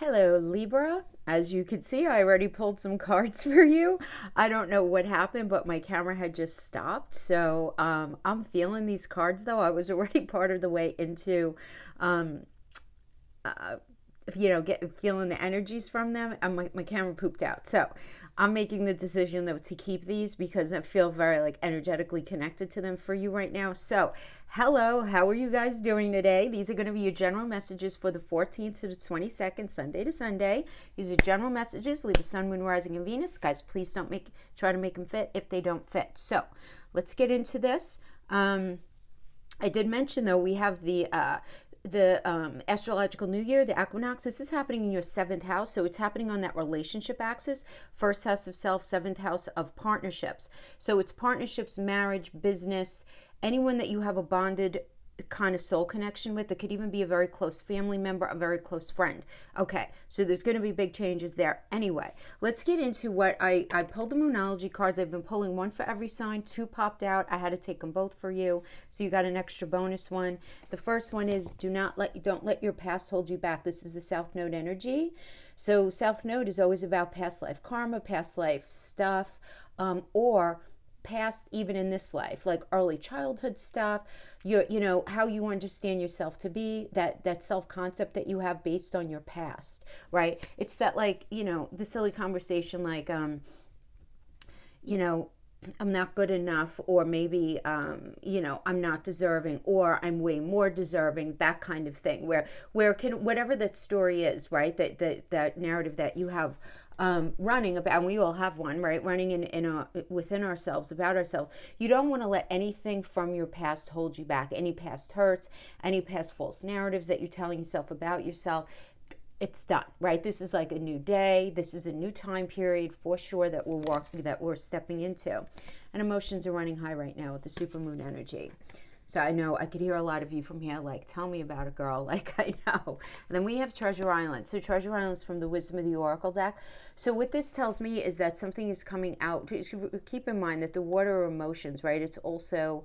Hello, Libra. As you can see, I already pulled some cards for you. I don't know what happened, but my camera had just stopped. So I'm feeling these cards, though. I was already part of the way into, um, uh, feeling the energies from them, and my camera pooped out. So I'm making the decision though to keep these because I feel very like energetically connected to them for you right now. So hello, how are you guys doing today? These are going to be your general messages for the 14th to the 22nd, Sunday to Sunday. These are general messages. Leave the sun, moon, rising, and Venus. Guys, please don't try to make them fit if they don't fit. So let's get into this. I did mention though we have the astrological new year, the equinox. This is happening in your seventh house, so it's happening on that relationship axis. First house of self, seventh house of partnerships. So it's partnerships, marriage, business, anyone that you have a bonded kind of soul connection with. It could even be a very close family member, a very close friend. Okay, so there's going to be big changes there. Anyway, let's get into what I pulled the Moonology cards. I've been pulling one for every sign. Two popped out. I had to take them both for you, so you got an extra bonus one. The first one is don't let your past hold you back. This is the South Node energy. So South Node is always about past life karma, past life stuff, or past even in this life, like early childhood stuff, how you understand yourself to be, that self-concept that you have based on your past, right? It's that, like, the silly conversation like, I'm not good enough, or maybe, I'm not deserving, or I'm way more deserving, that kind of thing, whatever that story is, right? That narrative that you have running about, and we all have one, right? Running within ourselves, about ourselves. You don't want to let anything from your past hold you back. Any past hurts, any past false narratives that you're telling yourself about yourself. It's done, right? This is like a new day. This is a new time period for sure that we're stepping into. And emotions are running high right now with the supermoon energy. So I know I could hear a lot of you from here, like, tell me about it, girl. Like, I know. And then we have Treasure Island. So Treasure Island is from the Wisdom of the Oracle deck. So what this tells me is that something is coming out. Keep in mind that the water are emotions, right? It's also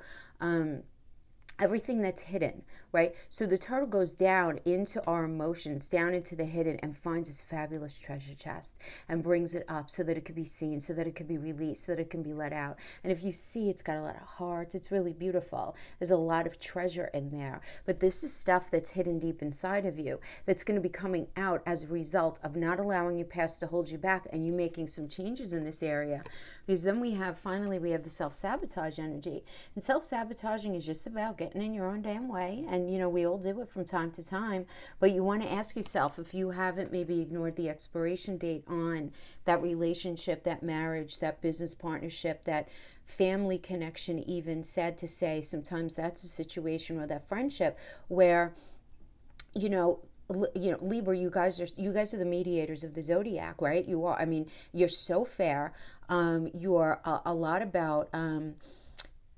everything that's hidden, right? So the turtle goes down into our emotions, down into the hidden, and finds this fabulous treasure chest and brings it up so that it could be seen, so that it could be released, so that it can be let out. And if you see, it's got a lot of hearts. It's really beautiful. There's a lot of treasure in there. But this is stuff that's hidden deep inside of you that's going to be coming out as a result of not allowing your past to hold you back and you making some changes in this area. Because then finally we have the self-sabotage energy. And self-sabotaging is just about getting in your own damn way. And, we all do it from time to time. But you want to ask yourself, if you haven't maybe ignored the expiration date on that relationship, that marriage, that business partnership, that family connection, even, sad to say, sometimes that's a situation, or that friendship where, Libra, you guys are the mediators of the zodiac, right? You are. I mean, you're so fair. You're a lot about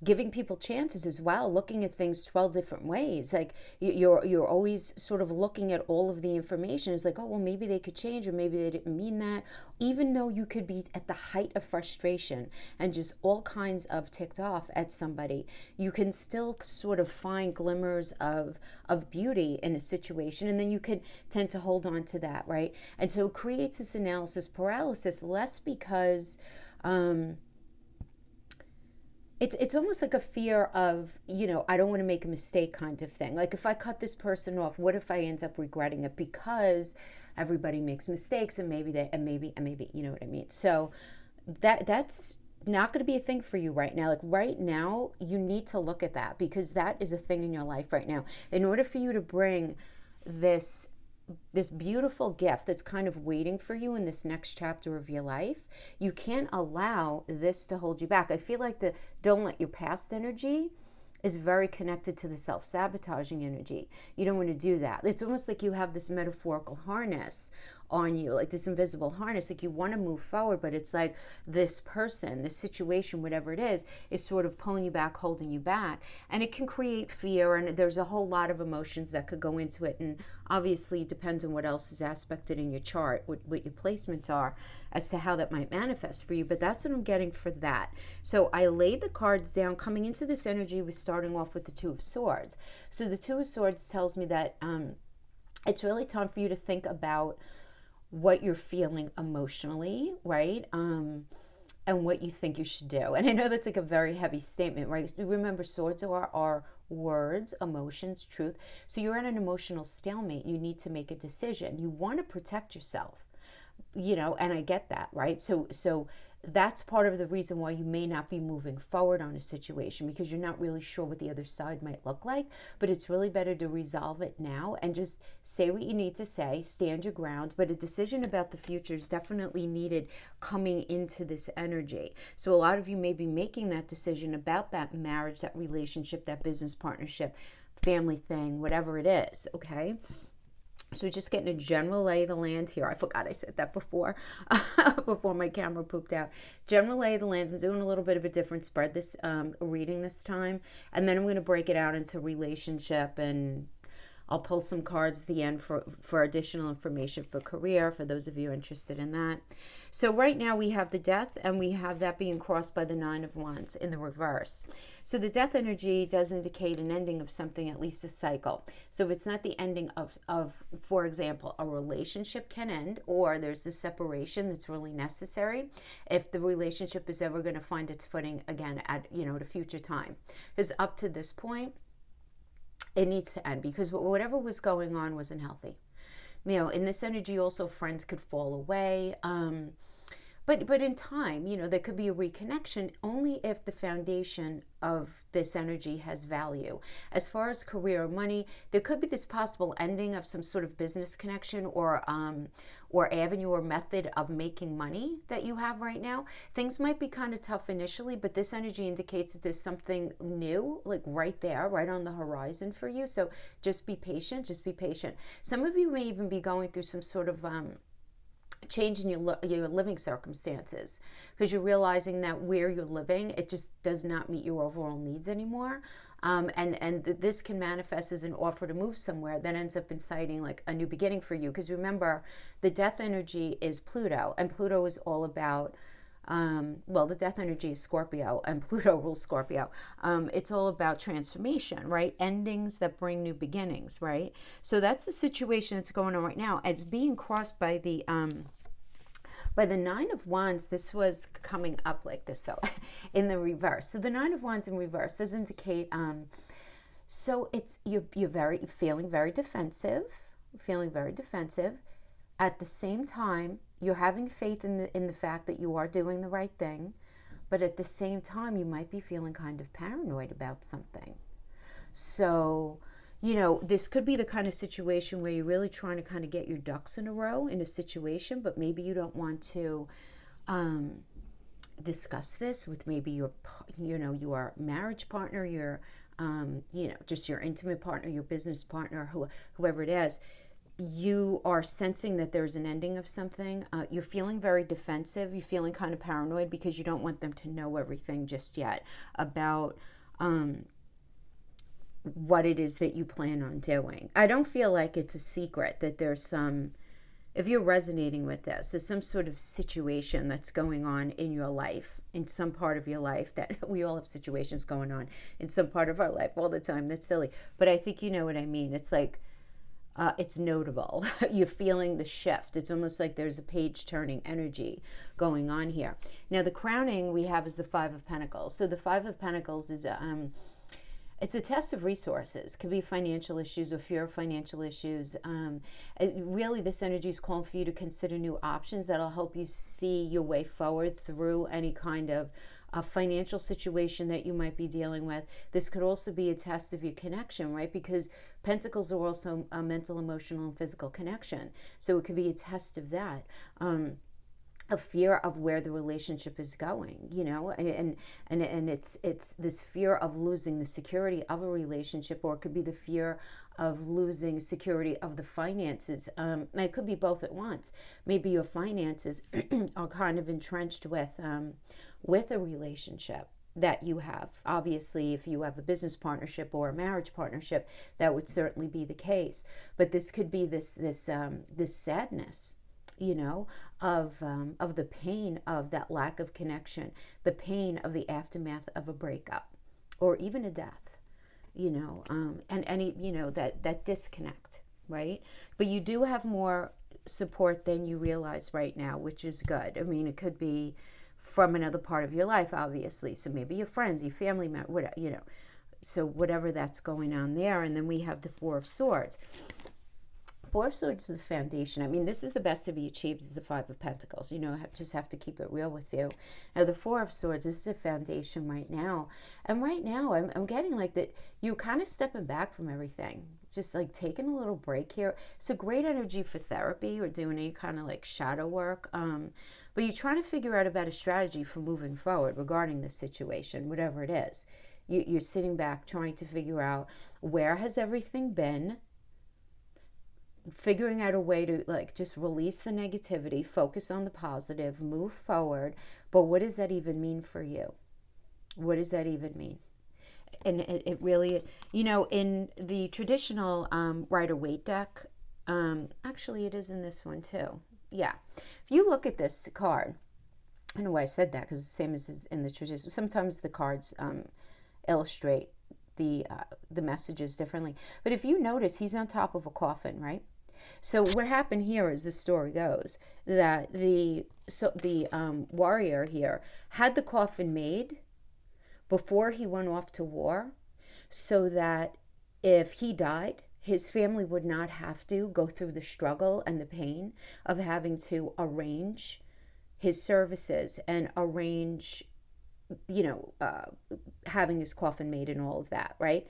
giving people chances as well, looking at things 12 different ways. Like, you're always sort of looking at all of the information. It's like, oh, well, maybe they could change, or maybe they didn't mean that. Even though you could be at the height of frustration and just all kinds of ticked off at somebody, you can still sort of find glimmers of beauty in a situation, and then you can tend to hold on to that, right? And so it creates this analysis paralysis, less because it's almost like a fear of, I don't want to make a mistake kind of thing. Like, if I cut this person off, what if I end up regretting it? Because everybody makes mistakes, and maybe, you know what I mean? So that's not going to be a thing for you right now. Like, right now, you need to look at that, because that is a thing in your life right now. In order for you to bring this beautiful gift that's kind of waiting for you in this next chapter of your life, you can't allow this to hold you back. I feel like the don't let your past energy is very connected to the self-sabotaging energy. You don't want to do that. It's almost like you have this metaphorical harness on you, like this invisible harness. Like, you want to move forward, but it's like this person, this situation, whatever it is sort of pulling you back, holding you back. And it can create fear, and there's a whole lot of emotions that could go into it. And obviously it depends on what else is aspected in your chart, what your placements are, as to how that might manifest for you. But that's what I'm getting for that. So I laid the cards down. Coming into this energy, we're starting off with the Two of Swords. So the Two of Swords tells me that it's really time for you to think about what you're feeling emotionally, right? And what you think you should do. And I know that's like a very heavy statement, right? Remember, swords are words, emotions, truth. So you're in an emotional stalemate. You need to make a decision. You want to protect yourself, and I get that, right? So that's part of the reason why you may not be moving forward on a situation, because you're not really sure what the other side might look like. But it's really better to resolve it now and just say what you need to say, stand your ground. But a decision about the future is definitely needed coming into this energy. So a lot of you may be making that decision about that marriage, that relationship, that business partnership, family thing, whatever it is, okay? So we're just getting a general lay of the land here. I forgot I said that before, before my camera pooped out. General lay of the land. I'm doing a little bit of a different spread this reading this time. And then I'm going to break it out into relationship, and I'll pull some cards at the end for additional information for career, for those of you interested in that. So right now we have the Death, and we have that being crossed by the Nine of Wands in the reverse. So the Death energy does indicate an ending of something, at least a cycle. So it's not the ending of, for example, a relationship can end, or there's a separation that's really necessary if the relationship is ever going to find its footing again at a future time. Because up to this point, it needs to end, because whatever was going on wasn't healthy. In this energy also, friends could fall away. But in time, there could be a reconnection only if the foundation of this energy has value. As far as career or money, there could be this possible ending of some sort of business connection or avenue or method of making money that you have right now. Things might be kind of tough initially, but this energy indicates that there's something new, like right there, right on the horizon for you. So just be patient, just be patient. Some of you may even be going through some sort of change in your living circumstances, because you're realizing that where you're living, it just does not meet your overall needs anymore. And this can manifest as an offer to move somewhere that ends up inciting like a new beginning for you. Because remember, the Death energy is Pluto, and Pluto is all about the Death energy is Scorpio, and Pluto rules Scorpio. It's all about transformation, right? Endings that bring new beginnings, right? So that's the situation that's going on right now. It's being crossed by the Nine of Wands. This was coming up like this, though, in the reverse. So the Nine of Wands in reverse does indicate, so it's you're feeling very defensive, At the same time, you're having faith in the fact that you are doing the right thing, but at the same time, you might be feeling kind of paranoid about something. So, this could be the kind of situation where you're really trying to kind of get your ducks in a row in a situation, but maybe you don't want to discuss this with maybe your marriage partner, your just your intimate partner, your business partner, whoever it is. You are sensing that there's an ending of something. You're feeling very defensive. You're feeling kind of paranoid because you don't want them to know everything just yet about what it is that you plan on doing. I don't feel like it's a secret that there's if you're resonating with this, there's some sort of situation that's going on in your life, in some part of your life, that we all have situations going on in some part of our life all the time. That's silly. But I think you know what I mean. It's like, it's notable. You're feeling the shift. It's almost like there's a page-turning energy going on here. Now, the crowning we have is the Five of Pentacles. So the Five of Pentacles is it's a test of resources. Could be financial issues or fear of financial issues. Really, this energy is calling for you to consider new options that'll help you see your way forward through any kind of a financial situation that you might be dealing with. This could also be a test of your connection, right? Because pentacles are also a mental, emotional, and physical connection. So it could be a test of that. A fear of where the relationship is going, and it's this fear of losing the security of a relationship, or it could be the fear of losing security of the finances. It could be both at once. Maybe your finances are kind of entrenched with a relationship that you have. Obviously, if you have a business partnership or a marriage partnership, that would certainly be the case. But this could be this sadness, of the pain of that lack of connection, the pain of the aftermath of a breakup, or even a death, and any, that disconnect, right? But you do have more support than you realize right now, which is good. I mean, it could be from another part of your life, obviously. So maybe your friends, your family, whatever, so whatever that's going on there. And then we have the Four of Swords. Four of Swords is the foundation. I mean, this is the best to be achieved is the Five of Pentacles. Just have to keep it real with you. Now, the Four of Swords, this is a foundation right now. And right now, I'm getting like that you're kind of stepping back from everything. Just like taking a little break here. So great energy for therapy or doing any kind of like shadow work. But you're trying to figure out a better strategy for moving forward regarding this situation, whatever it is. You're sitting back trying to figure out where has everything been, figuring out a way to like just release the negativity, focus on the positive, move forward. But what does that even mean for you? What does that even mean? And it really, in the traditional Rider-Waite deck, actually it is in this one too. Yeah. If you look at this card, I don't know why I said that because it's the same as in the tradition. Sometimes the cards illustrate the messages differently. But if you notice, he's on top of a coffin, right? So what happened here is the story goes that the warrior here had the coffin made before he went off to war so that if he died, his family would not have to go through the struggle and the pain of having to arrange his services and arrange, having his coffin made and all of that, right?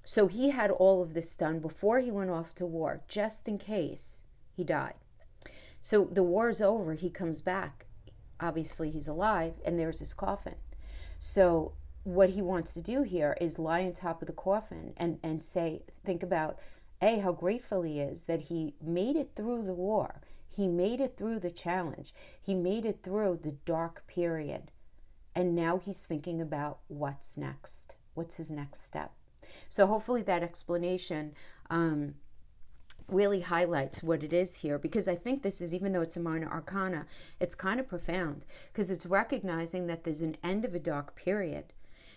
So he had all of this done before he went off to war, just in case he died. So the war's over, he comes back. Obviously, he's alive, and there's his coffin. So what he wants to do here is lie on top of the coffin and think about, how grateful he is that he made it through the war. He made it through the challenge. He made it through the dark period. And now he's thinking about what's next. What's his next step? So hopefully that explanation really highlights what it is here, because I think this is, even though it's a minor arcana, it's kind of profound because it's recognizing that there's an end of a dark period.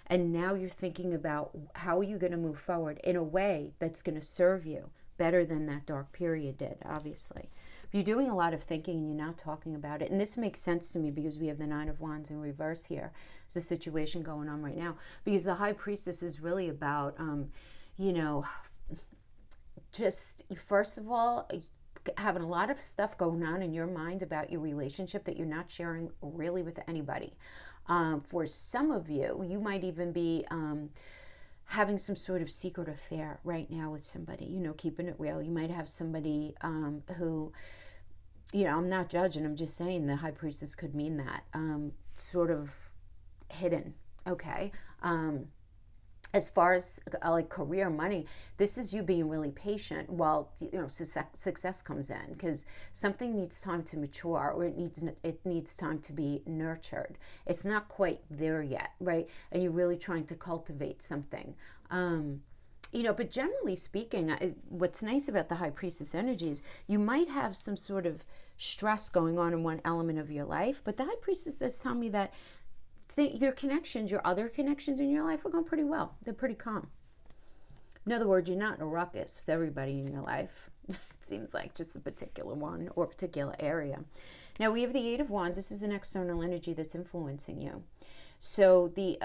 And now you're thinking about how you're going to move forward in a way that's going to serve you better than that dark period did, obviously. You're doing a lot of thinking and you're not talking about it. And this makes sense to me because we have the Nine of Wands in reverse here. There's a situation going on right now. Because the High Priestess is really about, just, first of all, having a lot of stuff going on in your mind about your relationship that you're not sharing really with anybody. For some of you, you might even be having some sort of secret affair right now with somebody, keeping it real. You might have somebody who, I'm not judging, I'm just saying the High Priestess could mean that, sort of hidden, okay? As far as like career, money, this is you being really patient while success comes in, because something needs time to mature, or it needs time to be nurtured. It's not quite there yet, right? And you're really trying to cultivate something. But generally speaking, what's nice about the High Priestess energy is you might have some sort of stress going on in one element of your life, but the High Priestess does tell me that your other connections in your life are going pretty well. They're pretty calm. In other words, you're not in a ruckus with everybody in your life. It seems like just a particular one or a particular area. Now we have the Eight of Wands. This is an external energy that's influencing you. So the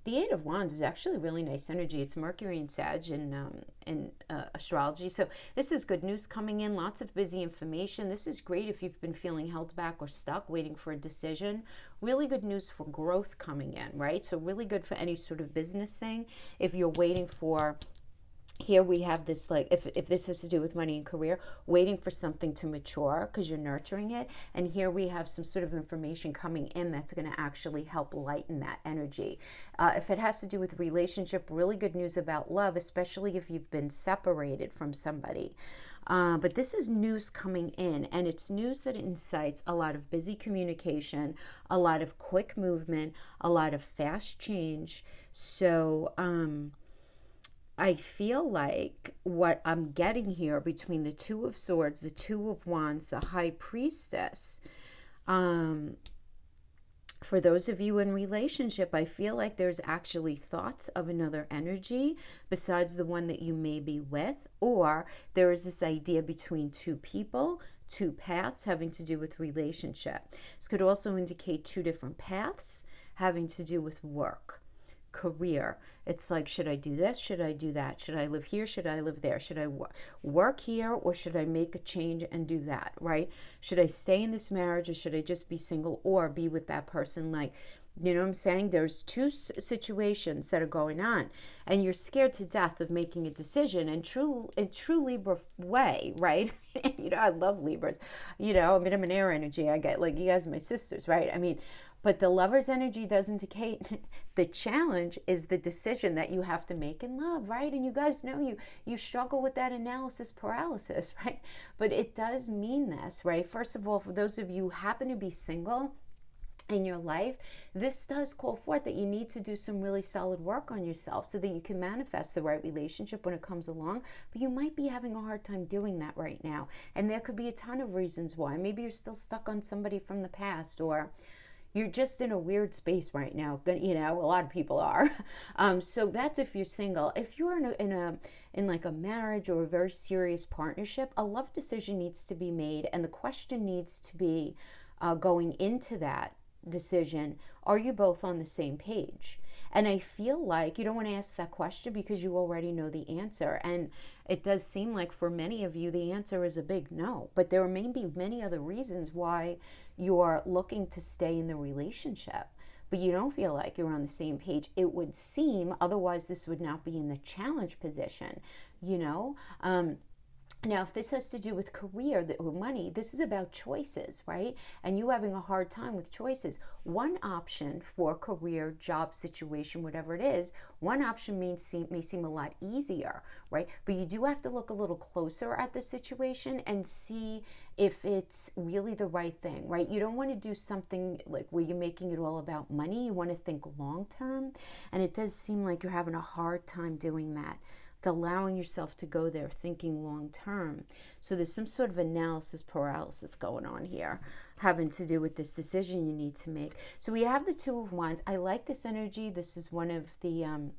Eight of Wands is actually really nice energy. It's Mercury and Sag in astrology. So this is good news coming in, lots of busy information. This is great if you've been feeling held back or stuck, waiting for a decision. Really good news for growth coming in, right? So really good for any sort of business thing. If you're waiting for, here we have this, like, if this has to do with money and career, waiting for something to mature because you're nurturing it. And here we have some sort of information coming in that's going to actually help lighten that energy. If it has to do with relationship, really good news about love, especially if you've been separated from somebody. But this is news coming in, and it's news that incites a lot of busy communication, a lot of quick movement, a lot of fast change. So, I feel like what I'm getting here between the Two of Swords, the Two of Wands, the High Priestess, for those of you in relationship, I feel like there's actually thoughts of another energy besides the one that you may be with, or there is this idea between two people, two paths having to do with relationship. This could also indicate two different paths having to do with work, career. It's like, should I do this? Should I do that? Should I live here? Should I live there? Should I work here, or should I make a change and do that, right? Should I stay in this marriage, or should I just be single or be with that person? Like, you know what I'm saying? There's two situations that are going on, and you're scared to death of making a decision. And true Libra way, right? You know, I love Libras. You know, I mean, I'm an air energy. I get, like, you guys are my sisters, right? I mean, but the Lover's energy does indicate the challenge is the decision that you have to make in love, right? And you guys know you struggle with that analysis paralysis, right? But it does mean this, right? First of all, for those of you who happen to be single in your life, this does call forth that you need to do some really solid work on yourself so that you can manifest the right relationship when it comes along. But you might be having a hard time doing that right now. And there could be a ton of reasons why. Maybe you're still stuck on somebody from the past, or you're just in a weird space right now. You know, a lot of people are. So that's if you're single. If you're in like a marriage or a very serious partnership, a love decision needs to be made, and the question needs to be going into that decision, are you both on the same page? And I feel like you don't want to ask that question because you already know the answer. And it does seem like for many of you, the answer is a big no. But there may be many other reasons why you're looking to stay in the relationship, but you don't feel like you're on the same page. It would seem, otherwise this would not be in the challenge position, you know? Now, if this has to do with career or money, this is about choices, right? And you having a hard time with choices. One option for career, job situation, whatever it is, one option may seem a lot easier, right? But you do have to look a little closer at the situation and see if it's really the right thing, right? You don't want to do something like where you're making it all about money. You want to think long term. And it does seem like you're having a hard time doing that, allowing yourself to go there, thinking long term. So there's some sort of analysis paralysis going on here, having to do with this decision you need to make. So we have the Two of Wands. I like this energy. This is one of the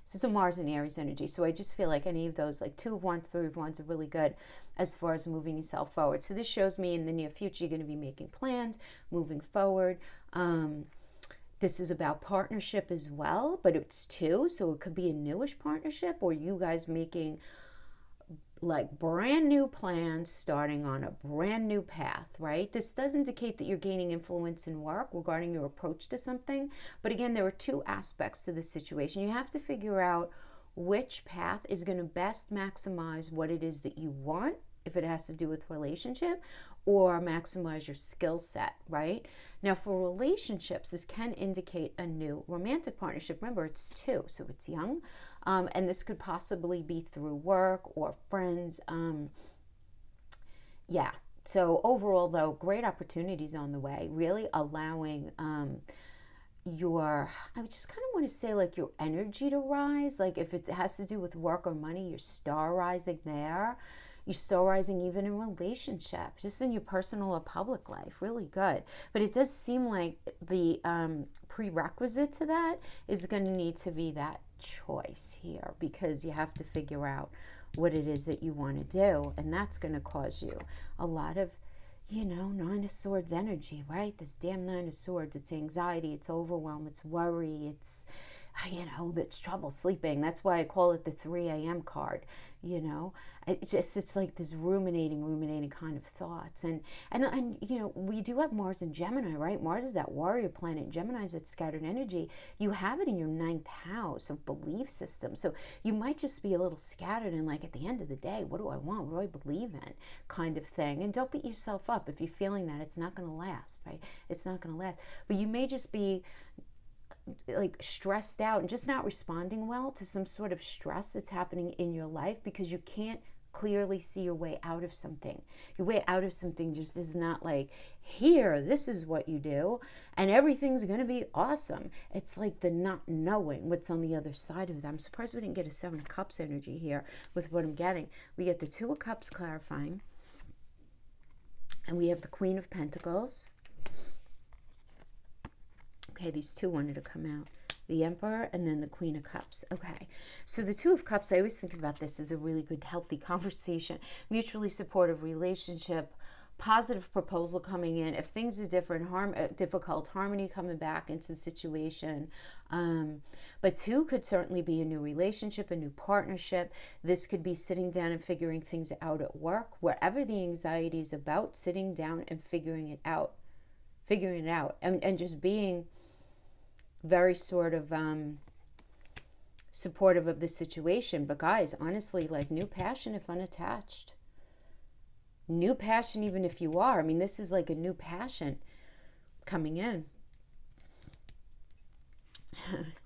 this is a Mars and Aries energy. So I just feel like any of those, like Two of Wands, Three of Wands, are really good as far as moving yourself forward. So this shows me in the near future you're going to be making plans, moving forward. This is about partnership as well, but it's two, so it could be a newish partnership, or you guys making like brand new plans, starting on a brand new path, right? This does indicate that you're gaining influence in work regarding your approach to something. But again, there are two aspects to this situation. You have to figure out which path is going to best maximize what it is that you want, if it has to do with relationship, or maximize your skill set, right? Now, for relationships, this can indicate a new romantic partnership. Remember, it's two, so it's young. And this could possibly be through work or friends. Yeah. So overall, though, great opportunities on the way, really allowing I just kind of want to say like your energy to rise. Like if it has to do with work or money, your star rising there. You're still rising even in relationships, just in your personal or public life. Really good. But it does seem like the prerequisite to that is going to need to be that choice here, because you have to figure out what it is that you want to do. And that's going to cause you a lot of, you know, Nine of Swords energy, right? This damn Nine of Swords. It's anxiety, it's overwhelm, it's worry, it's, you know, it's trouble sleeping. That's why I call it the 3 a.m. card, you know. It's like this ruminating kind of thoughts. And you know, we do have Mars in Gemini, right? Mars is that warrior planet. Gemini is that scattered energy. You have it in your 9th house of belief system. So you might just be a little scattered and like, at the end of the day, what do I want? What do I believe in? Kind of thing. And don't beat yourself up if you're feeling that. It's not going to last, right? It's not going to last. But you may just be like stressed out and just not responding well to some sort of stress that's happening in your life because you can't clearly see your way out of something. Your way out of something just is not like, here, this is what you do, and everything's going to be awesome. It's like the not knowing what's on the other side of that. I'm surprised we didn't get a Seven of Cups energy here with what I'm getting. We get the Two of Cups clarifying, and we have the Queen of Pentacles. Okay, these two wanted to come out. the Emperor, and then the Queen of Cups. Okay, so the Two of Cups, I always think about this as a really good, healthy conversation, mutually supportive relationship, positive proposal coming in. If things are difficult, harmony coming back into the situation. But two could certainly be a new relationship, a new partnership. This could be sitting down and figuring things out at work, wherever the anxiety is about, sitting down and figuring it out, and just being very sort of supportive of the situation. But guys, honestly, like new passion if unattached. New passion even if you are. I mean, this is like a new passion coming in.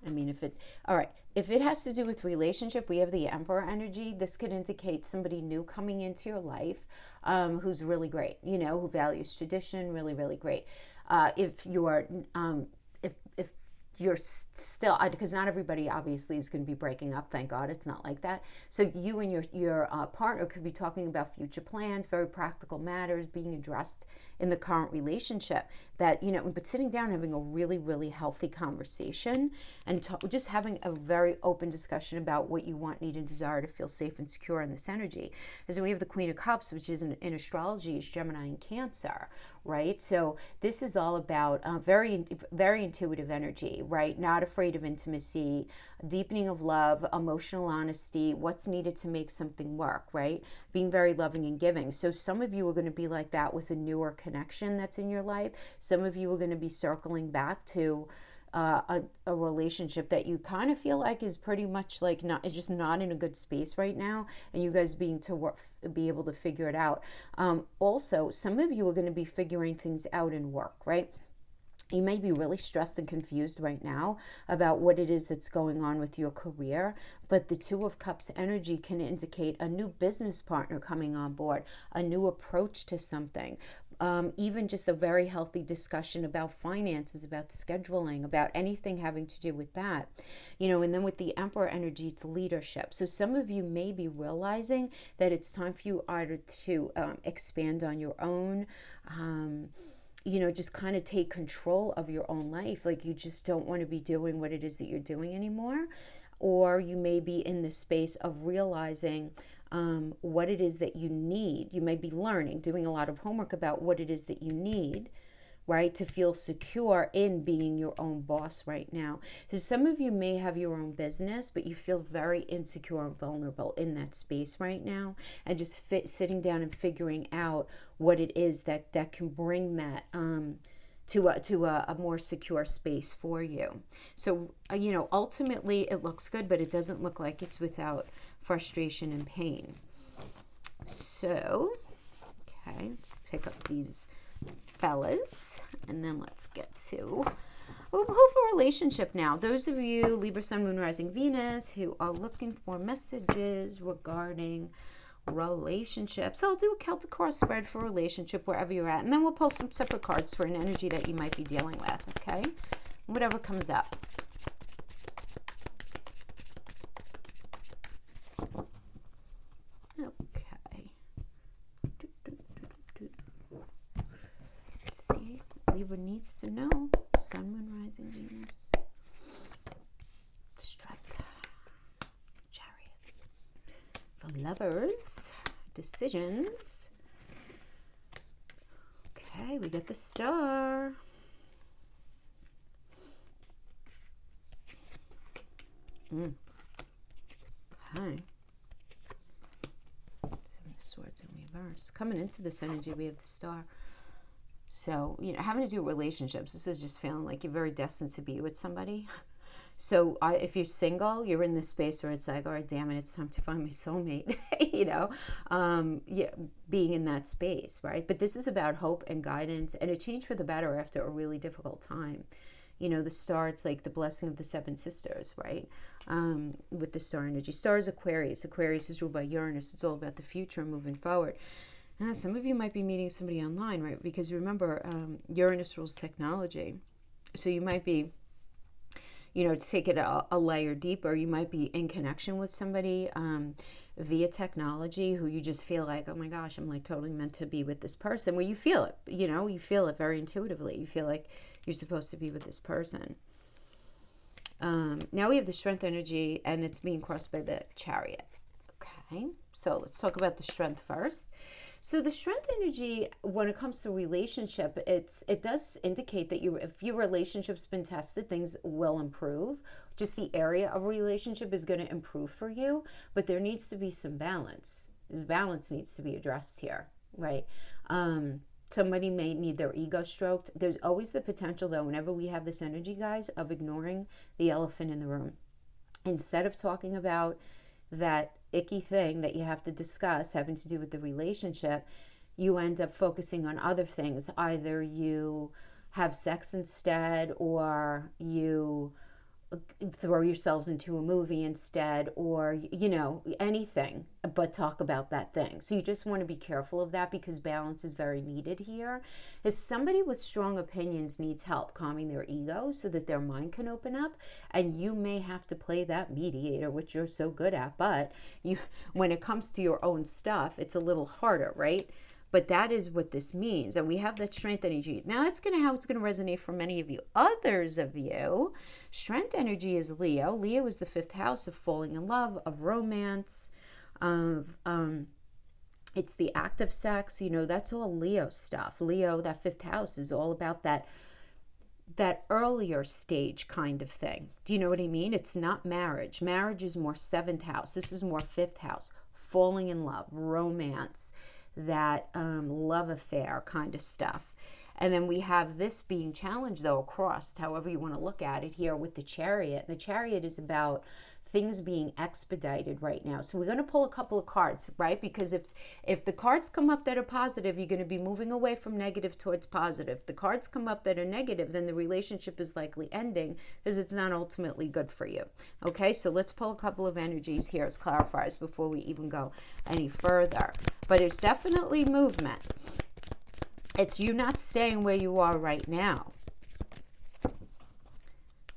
I mean, if it has to do with relationship, we have the Emperor energy. This could indicate somebody new coming into your life, who's really great, who values tradition, really, really great. If you are, if you're still, because not everybody obviously is going to be breaking up, thank God it's not like that. So you and your partner could be talking about future plans, very practical matters being addressed in the current relationship, that but sitting down and having a really, really healthy conversation and just having a very open discussion about what you want, need, and desire to feel safe and secure in this energy. As we have the Queen of Cups, which is in astrology is Gemini and Cancer, right? So this is all about very, very intuitive energy, right? Not afraid of intimacy, deepening of love, emotional honesty, what's needed to make something work, right? Being very loving and giving. So some of you are going to be like that with a newer connection that's in your life. Some of you are going to be circling back to a relationship that you kind of feel like is pretty much like it's just not in a good space right now, and you guys be able to figure it out. Also, some of you are going to be figuring things out in work, right? You may be really stressed and confused right now about what it is that's going on with your career, but the Two of Cups energy can indicate a new business partner coming on board, a new approach to something. Even just a very healthy discussion about finances, about scheduling, about anything having to do with that. And then with the Emperor energy, it's leadership. So some of you may be realizing that it's time for you either to expand on your own, just kind of take control of your own life. Like you just don't want to be doing what it is that you're doing anymore. Or you may be in the space of realizing what it is that you need. You may be learning, doing a lot of homework about what it is that you need, right, to feel secure in being your own boss right now. So some of you may have your own business, but you feel very insecure and vulnerable in that space right now, and just sitting down and figuring out what it is that can bring that to a more secure space for you. So, ultimately it looks good, but it doesn't look like it's without frustration and pain. So, okay, let's pick up these fellas, and then let's get to hopeful relationship now. Those of you, Libra, Sun, Moon, Rising, Venus, who are looking for messages regarding relationships. I'll do a Celtic cross spread for relationship wherever you're at, and then we'll pull some separate cards for an energy that you might be dealing with, okay? Whatever comes up. Okay. Let's see. Libra needs to know. Sun, Moon, Rising, Venus. Strength. Chariot. The Lovers. Decisions. Okay, we got the Star. Okay. Seven of Swords in reverse. Coming into this energy, we have the Star. So, having to do with relationships, this is just feeling like you're very destined to be with somebody. So if you're single, you're in this space where it's like, all right, damn it, it's time to find my soulmate, being in that space, right? But this is about hope and guidance and a change for the better after a really difficult time. The Star, it's like the blessing of the seven sisters, right? With the Star energy. Star is Aquarius. Aquarius is ruled by Uranus. It's all about the future and moving forward. Now, some of you might be meeting somebody online, right? Because remember, Uranus rules technology. So you might be, to take it a layer deeper, you might be in connection with somebody via technology who you just feel like, oh my gosh, I'm like totally meant to be with this person, where you feel it, you feel it very intuitively. You feel like you're supposed to be with this person. Now we have the Strength energy, and it's being crossed by the Chariot. Okay, so let's talk about the Strength first. So the Strength energy, when it comes to relationship, it does indicate that if your relationship's been tested, things will improve. Just the area of relationship is going to improve for you, but there needs to be some balance. The balance needs to be addressed here, right? Somebody may need their ego stroked. There's always the potential, though, whenever we have this energy, guys, of ignoring the elephant in the room. Instead of talking about that icky thing that you have to discuss having to do with the relationship, you end up focusing on other things. Either you have sex instead, or you throw yourselves into a movie instead, or anything but talk about that thing. So you just want to be careful of that, because balance is very needed here. As somebody with strong opinions needs help calming their ego so that their mind can open up, and you may have to play that mediator, which you're so good at, but when it comes to your own stuff, it's a little harder, right? But that is what this means. And we have that Strength energy. Now, that's how it's going to resonate for many of you. Others of you, Strength energy is Leo. Leo is the 5th house of falling in love, of romance, of it's the act of sex. That's all Leo stuff. Leo, that 5th house, is all about that earlier stage kind of thing. Do you know what I mean? It's not marriage. Marriage is more 7th house. This is more 5th house. Falling in love, romance, that love affair kind of stuff. And then we have this being challenged, though, across, however you want to look at it here, with the Chariot. The Chariot is about things being expedited right now. So we're going to pull a couple of cards, right? Because if the cards come up that are positive, you're going to be moving away from negative towards positive. If the cards come up that are negative, then the relationship is likely ending because it's not ultimately good for you. Okay, so let's pull a couple of energies here as clarifiers before we even go any further. But it's definitely movement. It's you not staying where you are right now.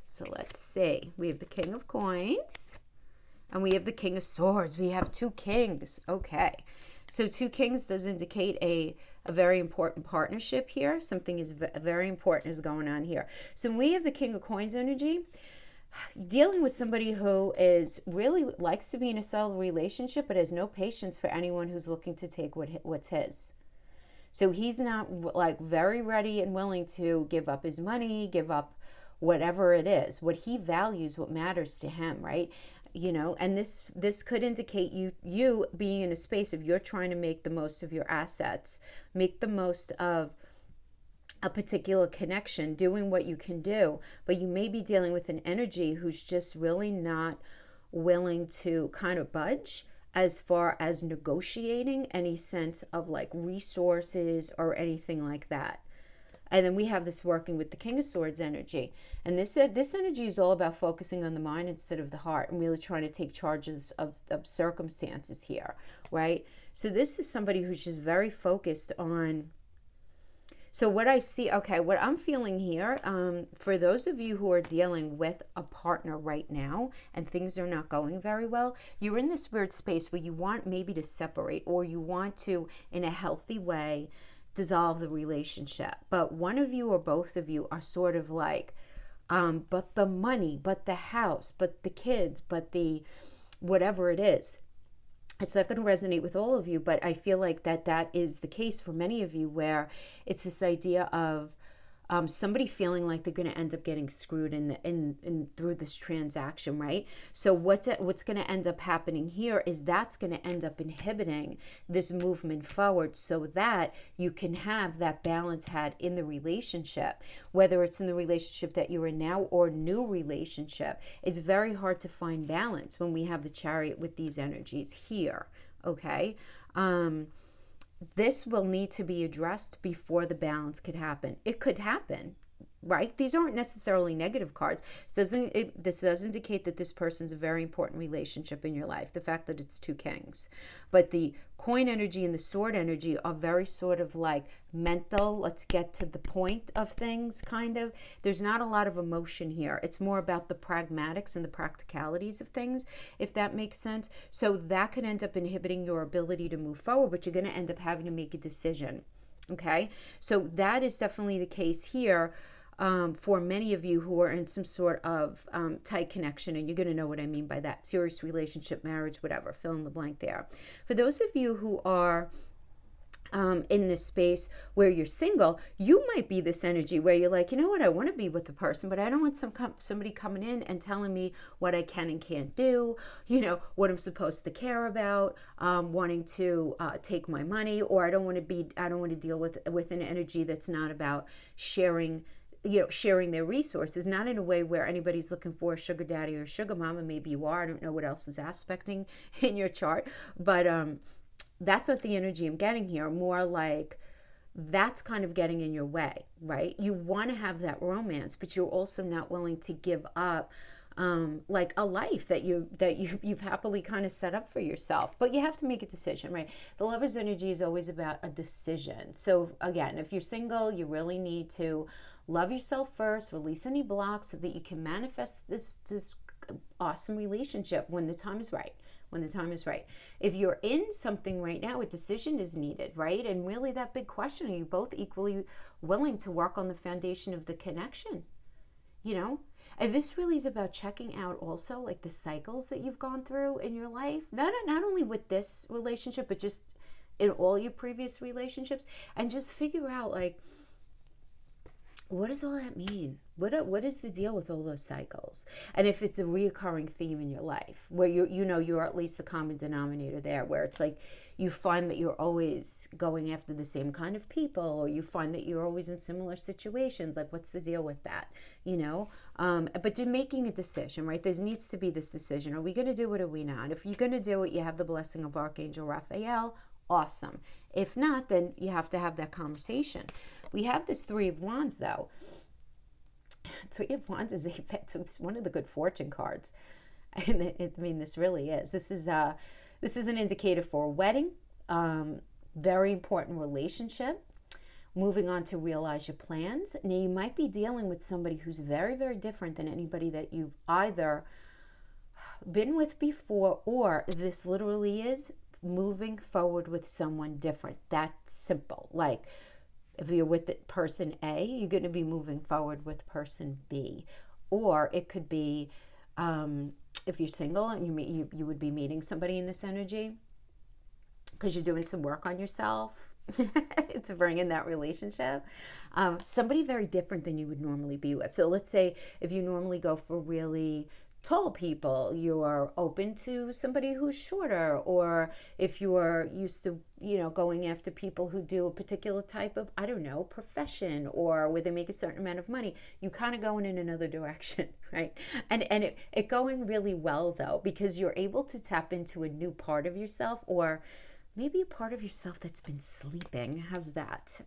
So let's see. We have the King of Coins and we have the King of Swords. We have 2 kings. Okay. So 2 kings does indicate a very important partnership here. Something is very important is going on here. So when we have the King of Coins energy, dealing with somebody who is really likes to be in a settled relationship but has no patience for anyone who's looking to take what's his. So he's not like very ready and willing to give up his money, give up whatever it is, what he values, what matters to him, right? And this could indicate you being in a space of you're trying to make the most of your assets, make the most of a particular connection, doing what you can do, but you may be dealing with an energy who's just really not willing to kind of budge as far as negotiating any sense of like resources or anything like that. And then we have this working with the King of Swords energy. And this energy is all about focusing on the mind instead of the heart and really trying to take charges of circumstances here, right? So this is somebody who's just very focused on. So what I see, okay, what I'm feeling here, for those of you who are dealing with a partner right now and things are not going very well, you're in this weird space where you want maybe to separate, or you want to, in a healthy way, dissolve the relationship. But one of you or both of you are sort of like, but the money, but the house, but the kids, but the whatever it is. It's not going to resonate with all of you, but I feel like that is the case for many of you, where it's this idea of somebody feeling like they're going to end up getting screwed in through this transaction, right? So what's going to end up happening here is that's going to end up inhibiting this movement forward, so that you can have that balance had in the relationship, whether it's in the relationship that you're in now or new relationship. It's very hard to find balance when we have the Chariot with these energies here, okay? This will need to be addressed before the balance could happen. It could happen, right? These aren't necessarily negative cards. This does indicate that this person's a very important relationship in your life, the fact that it's 2 kings. But the coin energy and the sword energy are very sort of like mental, let's get to the point of things, kind of. There's not a lot of emotion here. It's more about the pragmatics and the practicalities of things, if that makes sense. So that could end up inhibiting your ability to move forward, but you're going to end up having to make a decision. Okay, so that is definitely the case here. for many of you who are in some sort of tight connection, and you're going to know what I mean by that. Serious relationship, marriage, whatever, fill in the blank there. For those of you who are in this space where you're single, you might be this energy where you're like, you know what, I want to be with the person, but I don't want somebody coming in and telling me what I can and can't do, what I'm supposed to care about, wanting to take my money, or I don't want to deal with an energy that's not about sharing their resources, not in a way where anybody's looking for a sugar daddy or sugar mama. Maybe you are. I don't know what else is aspecting in your chart, but that's not the energy I'm getting here. More like that's kind of getting in your way, right? You want to have that romance, but you're also not willing to give up like a life that you've happily kind of set up for yourself. But you have to make a decision, right? The Lover's energy is always about a decision. So again, if you're single, you really need to love yourself first, release any blocks so that you can manifest this awesome relationship when the time is right. If you're in something right now, a decision is needed, right? And really that big question, are you both equally willing to work on the foundation of the connection? And this really is about checking out also like the cycles that you've gone through in your life, not only with this relationship, but just in all your previous relationships, and just figure out like, what does all that mean? What is the deal with all those cycles? And if it's a reoccurring theme in your life, where you're at least the common denominator there, where it's like you find that you're always going after the same kind of people, or you find that you're always in similar situations, like what's the deal with that? But you're making a decision, right? There needs to be this decision. Are we going to do it or are we not? If you're going to do it, you have the blessing of Archangel Raphael. Awesome. If not, then you have to have that conversation. We have this Three of Wands, though. Three of Wands it's one of the good fortune cards. And this really is. This is an indicator for a wedding, very important relationship, moving on to realize your plans. Now, you might be dealing with somebody who's very, very different than anybody that you've either been with before, or this literally is moving forward with someone different. That's simple. Like, if you're with the person A, you're going to be moving forward with person B. Or it could be, if you're single and you would be meeting somebody in this energy because you're doing some work on yourself to bring in that relationship. Somebody very different than you would normally be with. So let's say if you normally go for really tall people, you are open to somebody who's shorter, or if you are used to going after people who do a particular type of profession, or where they make a certain amount of money, you kind of going in another direction, right? And it going really well though, because you're able to tap into a new part of yourself, or maybe a part of yourself that's been sleeping. How's that?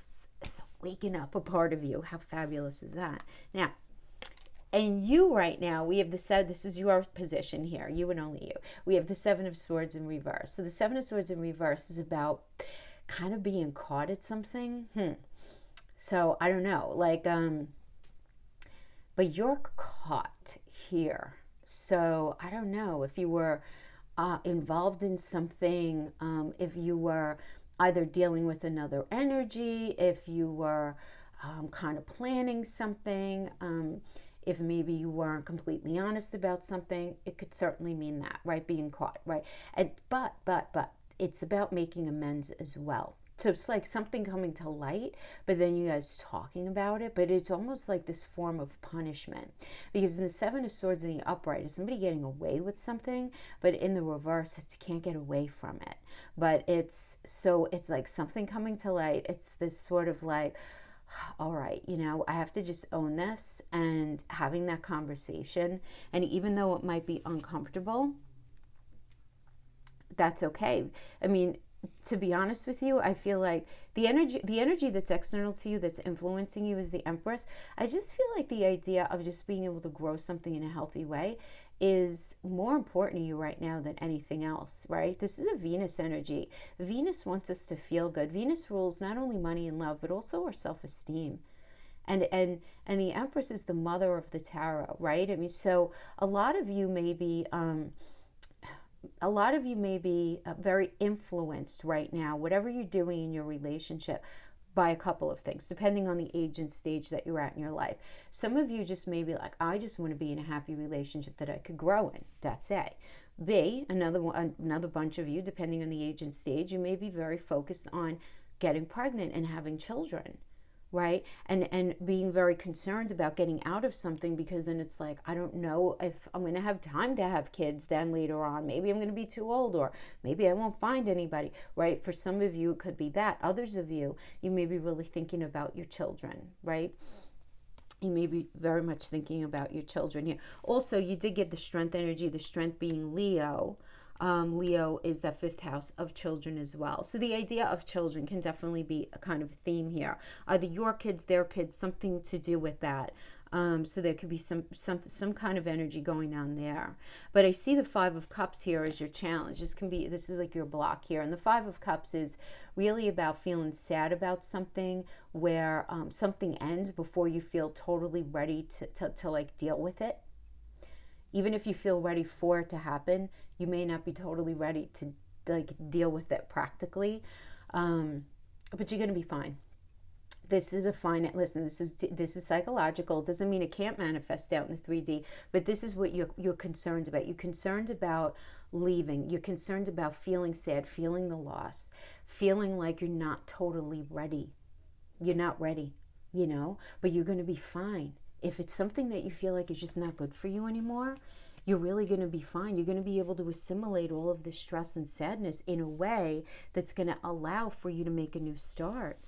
So waking up a part of you. How fabulous is that? Now, and you right now, we have this is your position here, you and only you. We have the Seven of Swords in reverse. So the Seven of Swords in reverse is about kind of being caught at something. So I don't know, but you're caught here. So I don't know if you were involved in something, if you were either dealing with another energy, if you were kind of planning something, if maybe you weren't completely honest about something, it could certainly mean that, right? Being caught, right? And but it's about making amends as well. So it's like something coming to light, but then you guys talking about it, but it's almost like this form of punishment. Because in the Seven of Swords in the upright, is somebody getting away with something, but in the reverse, it can't get away from it. But it's like something coming to light. It's this sort of like, all right, I have to just own this, and having that conversation. And even though it might be uncomfortable, that's okay. I mean, to be honest with you, I feel like the energy that's external to you, that's influencing you, is the Empress. I just feel like the idea of just being able to grow something in a healthy way is more important to you right now than anything else, right? This is a Venus energy. Venus wants us to feel good. Venus rules not only money and love, but also our self-esteem. And the Empress is the mother of the tarot, right? I mean, so a lot of you may be very influenced right now, whatever you're doing in your relationship, by a couple of things, depending on the age and stage that you're at in your life. Some of you just may be like, I just want to be in a happy relationship that I could grow in. That's A. B, another bunch of you, depending on the age and stage, you may be very focused on getting pregnant and having children, right? And being very concerned about getting out of something, because then it's like, I don't know if I'm going to have time to have kids then later on. Maybe I'm going to be too old, or maybe I won't find anybody, right? For some of you, it could be that. Others of you, you may be really thinking about your children, right? You may be very much thinking about your children here. Also, you did get the strength energy, the strength being Leo. Leo is the 5th house of children as well. So the idea of children can definitely be a kind of theme here. Either your kids, their kids, something to do with that. So there could be some kind of energy going on there. But I see the 5 of Cups here as your challenge. This is like your block here. And the 5 of Cups is really about feeling sad about something, where something ends before you feel totally ready to like deal with it. Even if you feel ready for it to happen, you may not be totally ready to like deal with it practically. But you're going to be fine. This is a fine, listen, this is psychological. It doesn't mean it can't manifest out in the 3D, but this is what you're concerned about. You're concerned about leaving. You're concerned about feeling sad, feeling the loss, feeling like you're not totally ready. You're not ready, but you're going to be fine. If it's something that you feel like is just not good for you anymore, you're really going to be fine. You're going to be able to assimilate all of this stress and sadness in a way that's going to allow for you to make a new start.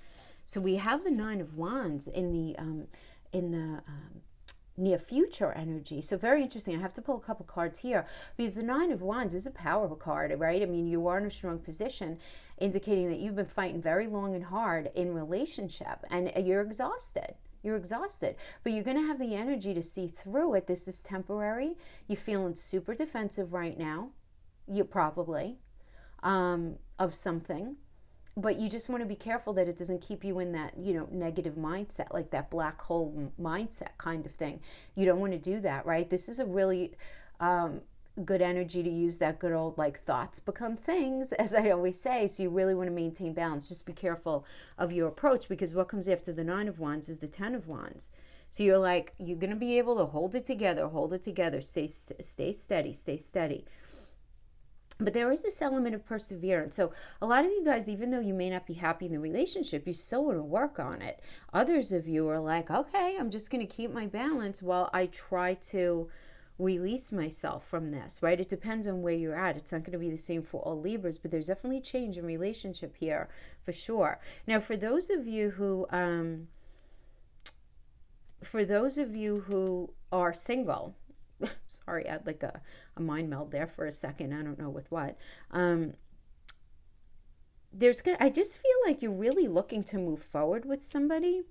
So we have the 9 of Wands in the near future energy. So very interesting. I have to pull a couple cards here, because the 9 of Wands is a power card, right? I mean, you are in a strong position, indicating that you've been fighting very long and hard in relationship, and you're exhausted. You're exhausted, but you're going to have the energy to see through it. This is temporary. You're feeling super defensive right now. You probably of something. But you just want to be careful that it doesn't keep you in that, negative mindset, like that black hole mindset kind of thing. You don't want to do that, right? This is a really good energy to use that good old, like, thoughts become things, as I always say. So you really want to maintain balance. Just be careful of your approach, because what comes after the 9 of Wands is the 10 of Wands. So you're going to be able to hold it together, stay steady. But there is this element of perseverance. So a lot of you guys, even though you may not be happy in the relationship, you still want to work on it. Others of you are like, okay, I'm just going to keep my balance while I try to release myself from this, right? It depends on where you're at. It's not going to be the same for all Libras, but there's definitely change in relationship here for sure. Now, for those of you who are single, sorry, I had like a mind meld there for a second. I don't know with what. I just feel like you're really looking to move forward with somebody,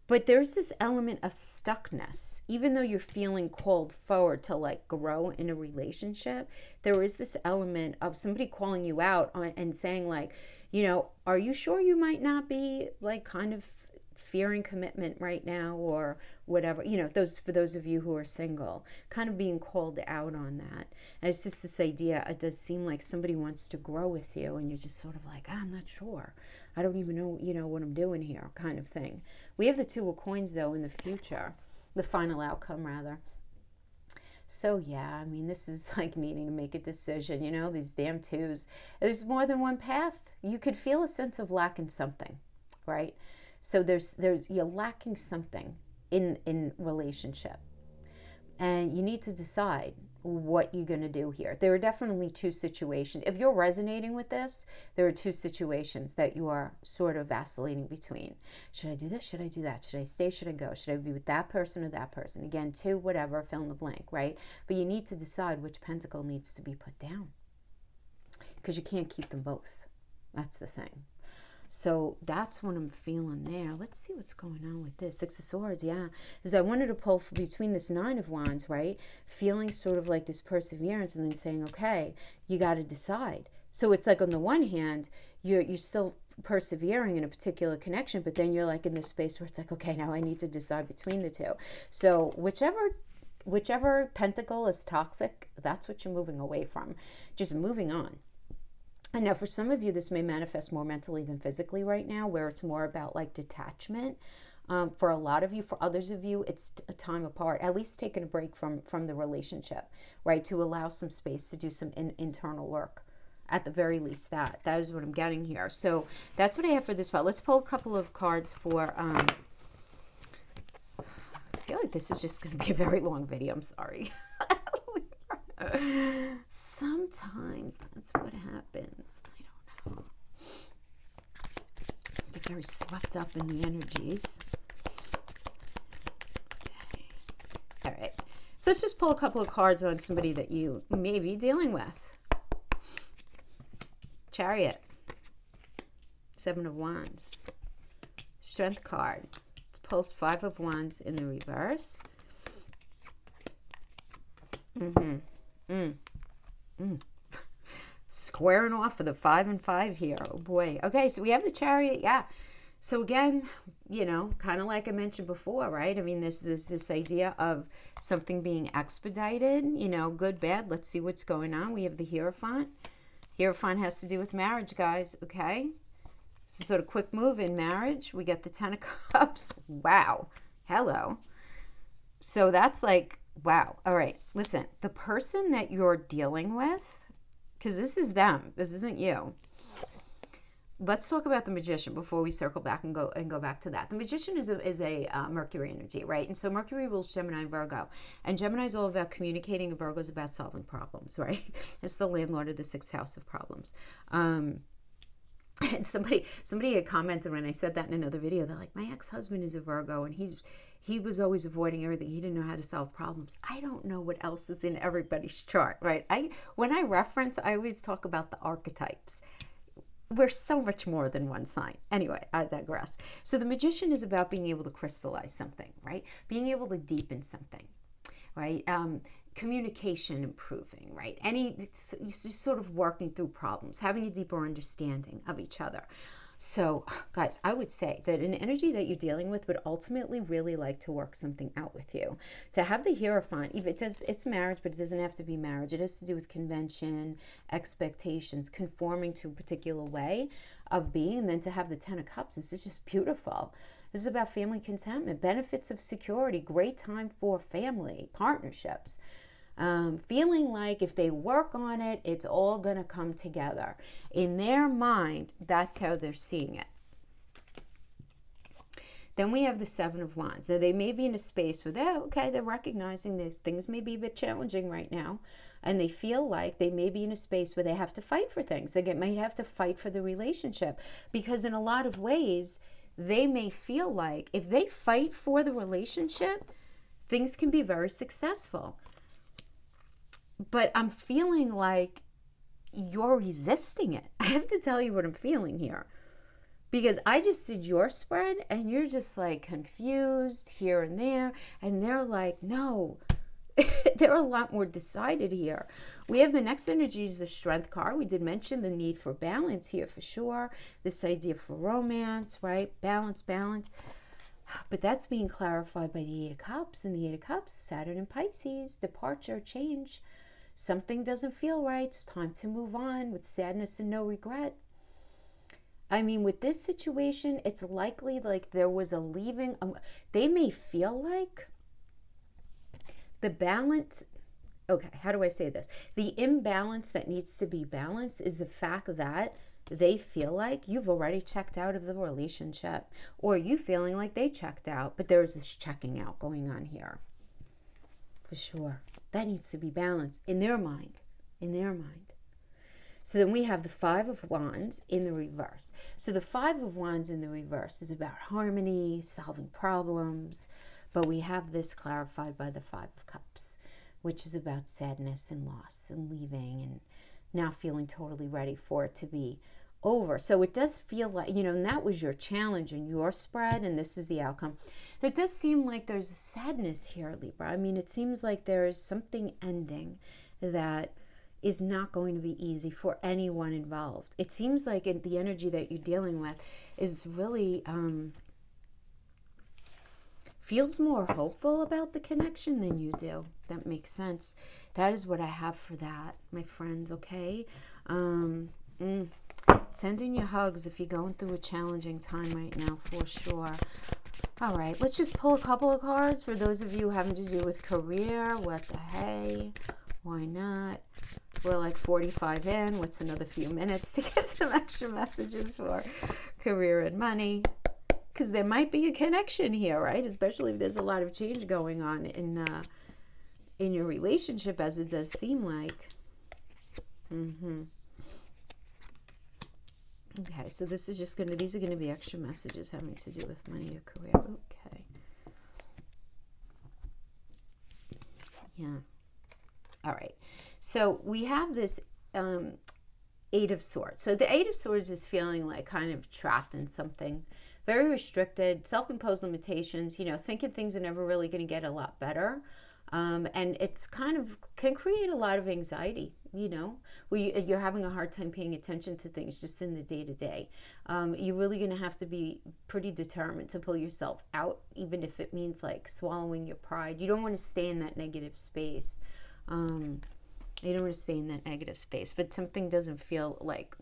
but there's this element of stuckness. Even though you're feeling called forward to like grow in a relationship, there is this element of somebody calling you out and saying like, are you sure you might not be like kind of fearing commitment right now, or whatever, for those of you who are single, kind of being called out on that. And it's just this idea, it does seem like somebody wants to grow with you, and you're just sort of like, I'm not sure. I don't even know, what I'm doing here, kind of thing. We have the 2 of Coins, though, in the future, the final outcome, rather. So, yeah, I mean, this is like needing to make a decision, these damn 2s. There's more than one path. You could feel a sense of lack in something, right? So you're lacking something in relationship, and you need to decide what you're going to do here. There are definitely 2 situations. If you're resonating with this, there are 2 situations that you are sort of vacillating between. Should I do this? Should I do that? Should I stay? Should I go? Should I be with that person or that person? Again, 2, whatever, fill in the blank, right? But you need to decide which pentacle needs to be put down, because you can't keep them both. That's the thing. So that's what I'm feeling there. Let's see what's going on with this. 6 of Swords, yeah. Because I wanted to pull between this 9 of Wands, right? Feeling sort of like this perseverance, and then saying, okay, you got to decide. So it's like on the one hand, you're still persevering in a particular connection, but then you're like in this space where it's like, okay, now I need to decide between the 2. So whichever pentacle is toxic, that's what you're moving away from. Just moving on. And now for some of you, this may manifest more mentally than physically right now, where it's more about like detachment. For a lot of you, for others of you, it's a time apart, at least taking a break from the relationship, right? To allow some space to do some internal work. At the very least, that is what I'm getting here. So that's what I have for this part. Let's pull a couple of cards for, I feel like this is just going to be a very long video. I'm sorry. Sometimes that's what happens. I don't know. I get very swept up in the energies. Okay. All right. So let's just pull a couple of cards on somebody that you may be dealing with. Chariot, Seven of Wands, Strength card. Let's pull Five of Wands in the reverse. Squaring off for the 5 and 5 here. Oh boy. Okay, so we have the Chariot. Yeah. So again, you know, kind of like I mentioned before, right? I mean, this idea of something being expedited, you know, good, bad. Let's see what's going on. We have the Hierophant. Hierophant has to do with marriage, guys, okay? So sort of quick move in marriage. We get the Ten of Cups. Wow. Hello. So that's like, wow. All right. Listen, the person that you're dealing with, because this is them. This isn't you. Let's talk about the Magician before we circle back and go back to that. The Magician is a Mercury energy, right? And so Mercury rules Gemini and Virgo. And Gemini is all about communicating, and Virgo is about solving problems, right? It's the landlord of the 6th house of problems. And somebody had commented when I said that in another video. They're like, my ex-husband is a Virgo, and he was always avoiding everything. He didn't know how to solve problems. I don't know what else is in everybody's chart, right? When I reference, I always talk about the archetypes. We're so much more than one sign. Anyway, I digress. So the Magician is about being able to crystallize something, right? Being able to deepen something, right? Communication improving, right? It's just sort of working through problems, having a deeper understanding of each other. So, guys, I would say that an energy that you're dealing with would ultimately really like to work something out with you. To have the Hierophant, even it's marriage, but it doesn't have to be marriage. It has to do with convention, expectations, conforming to a particular way of being. And then to have the Ten of Cups, this is just beautiful. This is about family contentment, benefits of security, great time for family, partnerships. Feeling like if they work on it, it's all going to come together. In their mind, that's how they're seeing it. Then we have the Seven of Wands. Now, they may be in a space where they're recognizing this. Things may be a bit challenging right now. And they feel like they may be in a space where they have to fight for things. They might have to fight for the relationship. Because in a lot of ways, they may feel like if they fight for the relationship, things can be very successful. But I'm feeling like you're resisting it. I have to tell you what I'm feeling here. Because I just did your spread and you're just like confused here and there. And they're like, no, they're a lot more decided here. We have the next energy is the Strength card. We did mention the need for balance here for sure. This idea for romance, right? Balance. But that's being clarified by the Eight of Cups. And the Eight of Cups, Saturn and Pisces, departure, change. Something doesn't feel right. It's time to move on with sadness and no regret. I mean, with this situation, it's likely like there was a leaving. They may feel like the balance. Okay, how do I say this? The imbalance that needs to be balanced is the fact that they feel like you've already checked out of the relationship, or you feeling like they checked out, but there's this checking out going on here. For sure. That needs to be balanced in their mind. So then we have the Five of Wands in the reverse. So the Five of Wands in the reverse is about harmony, solving problems. But we have this clarified by the Five of Cups, which is about sadness and loss and leaving and not feeling totally ready for it to be over. So it does feel like, and that was your challenge and your spread, and this is the outcome. It does seem like there's a sadness here, Libra. I mean, it seems like there is something ending that is not going to be easy for anyone involved. It seems like the energy that you're dealing with is really feels more hopeful about the connection than you do. That makes sense. That is what I have for that, my friends, okay? Sending you hugs if you're going through a challenging time right now, for sure. All right, let's just pull a couple of cards for those of you having to do with career. What the hey? Why not? We're like 45 in. What's another few minutes to get some extra messages for career and money? Because there might be a connection here, right? Especially if there's a lot of change going on in your relationship, as it does seem like. Okay, so this is just these are gonna be extra messages having to do with money or career. Okay. Yeah. All right. So we have this Eight of Swords. So the Eight of Swords is feeling like kind of trapped in something. Very restricted, self-imposed limitations, thinking things are never really going to get a lot better. And it's kind of can create a lot of anxiety, where you're having a hard time paying attention to things just in the day-to-day. You're really going to have to be pretty determined to pull yourself out, even if it means like swallowing your pride. You don't want to stay in that negative space. You don't want to stay in that negative space, but something doesn't feel like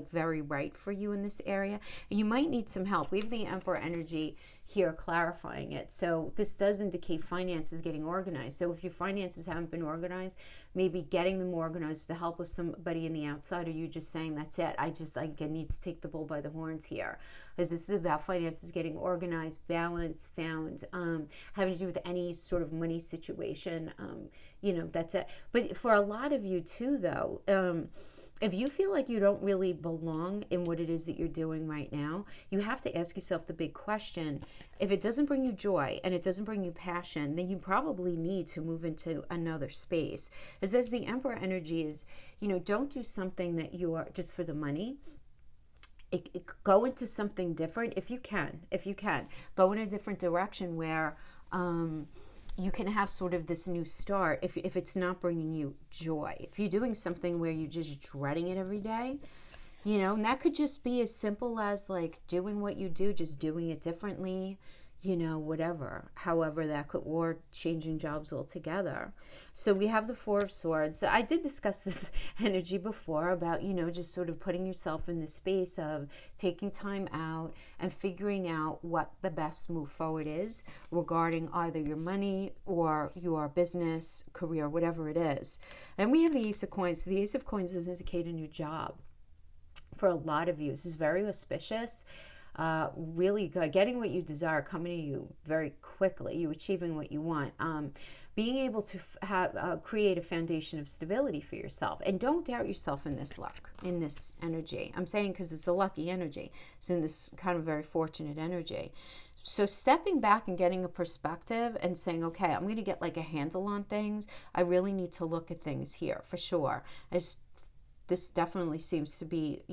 very right for you in this area. And you might need some help. We have the Emperor energy here clarifying it. So this does indicate finances getting organized. So if your finances haven't been organized, maybe getting them organized with the help of somebody in the outside, or you just saying, that's it. I need to take the bull by the horns here. Because this is about finances getting organized, balance found, having to do with any sort of money situation. That's it. But for a lot of you too, though, if you feel like you don't really belong in what it is that you're doing right now, you have to ask yourself the big question. If it doesn't bring you joy and it doesn't bring you passion, then you probably need to move into another space. As the Emperor energy is, don't do something that you are just for the money. Go into something different if you can. Go in a different direction where you can have sort of this new start if it's not bringing you joy. If you're doing something where you're just dreading it every day, and that could just be as simple as like doing what you do, just doing it differently, whatever, however that could, or changing jobs altogether. So we have the Four of Swords. I did discuss this energy before about, just sort of putting yourself in the space of taking time out and figuring out what the best move forward is regarding either your money or your business, career, whatever it is. And we have the Ace of Coins. The Ace of Coins is indicating a new job. For a lot of you, this is very auspicious. Really good, getting what you desire coming to you very quickly, you achieving what you want, being able to create a foundation of stability for yourself. And don't doubt yourself in this luck, in this energy. I'm saying because it's a lucky energy, so in this kind of very fortunate energy. So stepping back and getting a perspective and saying, okay, I'm going to get like a handle on things. I really need to look at things here for sure. This definitely seems to be,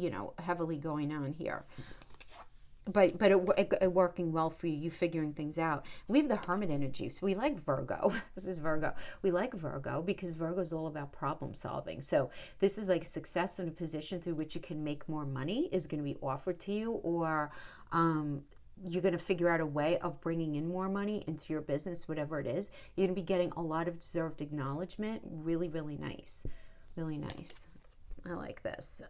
heavily going on here. But it working well for you figuring things out. We have the Hermit energy. So we like Virgo. This is Virgo. We like Virgo because Virgo is all about problem solving. So this is like success in a position through which you can make more money is going to be offered to you, or you're going to figure out a way of bringing in more money into your business, whatever it is. You're going to be getting a lot of deserved acknowledgement. Really, really nice. Really nice. I like this.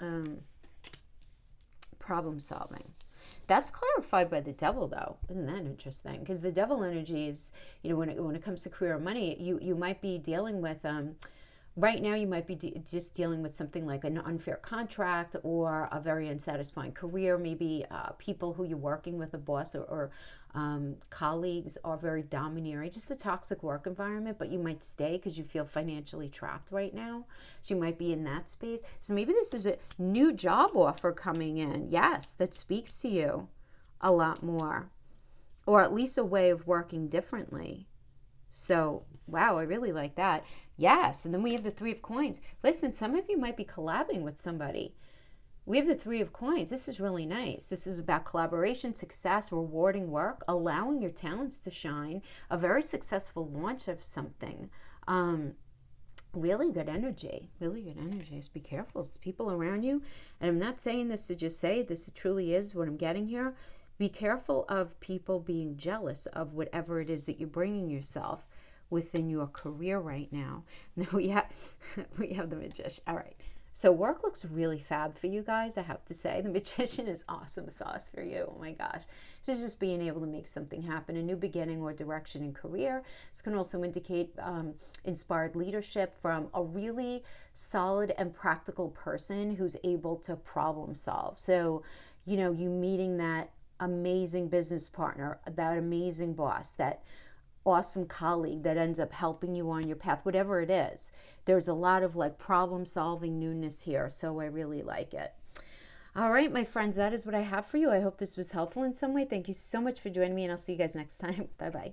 Problem solving. That's clarified by the Devil, though. Isn't that interesting? Because the Devil energy is, when it comes to career or money, you might be dealing with, right now you might be just dealing with something like an unfair contract or a very unsatisfying career. Maybe people who you're working with, a boss or colleagues are very domineering, just a toxic work environment, but you might stay because you feel financially trapped right now. So you might be in that space. So maybe this is a new job offer coming in. Yes, that speaks to you a lot more, or at least a way of working differently. So, wow, I really like that. Yes, and then we have the Three of Coins. Listen, some of you might be collabing with somebody. We have the Three of Coins. This is really nice. This is about collaboration, success, rewarding work, allowing your talents to shine, a very successful launch of something. Really good energy. Really good energy. Just be careful. It's people around you. And I'm not saying this to just say this truly is what I'm getting here. Be careful of people being jealous of whatever it is that you're bringing yourself within your career right now. Now we have the Magician. All right. So work looks really fab for you guys, I have to say. The Magician is awesome sauce for you. Oh my gosh. This is just being able to make something happen, a new beginning or direction in career. This can also indicate inspired leadership from a really solid and practical person who's able to problem solve. So, you know, you meeting that amazing business partner, that amazing boss, that awesome colleague that ends up helping you on your path, whatever it is. There's a lot of like problem solving newness here, so I really like it. All right, my friends, that is what I have for you. I hope this was helpful in some way. Thank you so much for joining me, and I'll see you guys next time. Bye bye.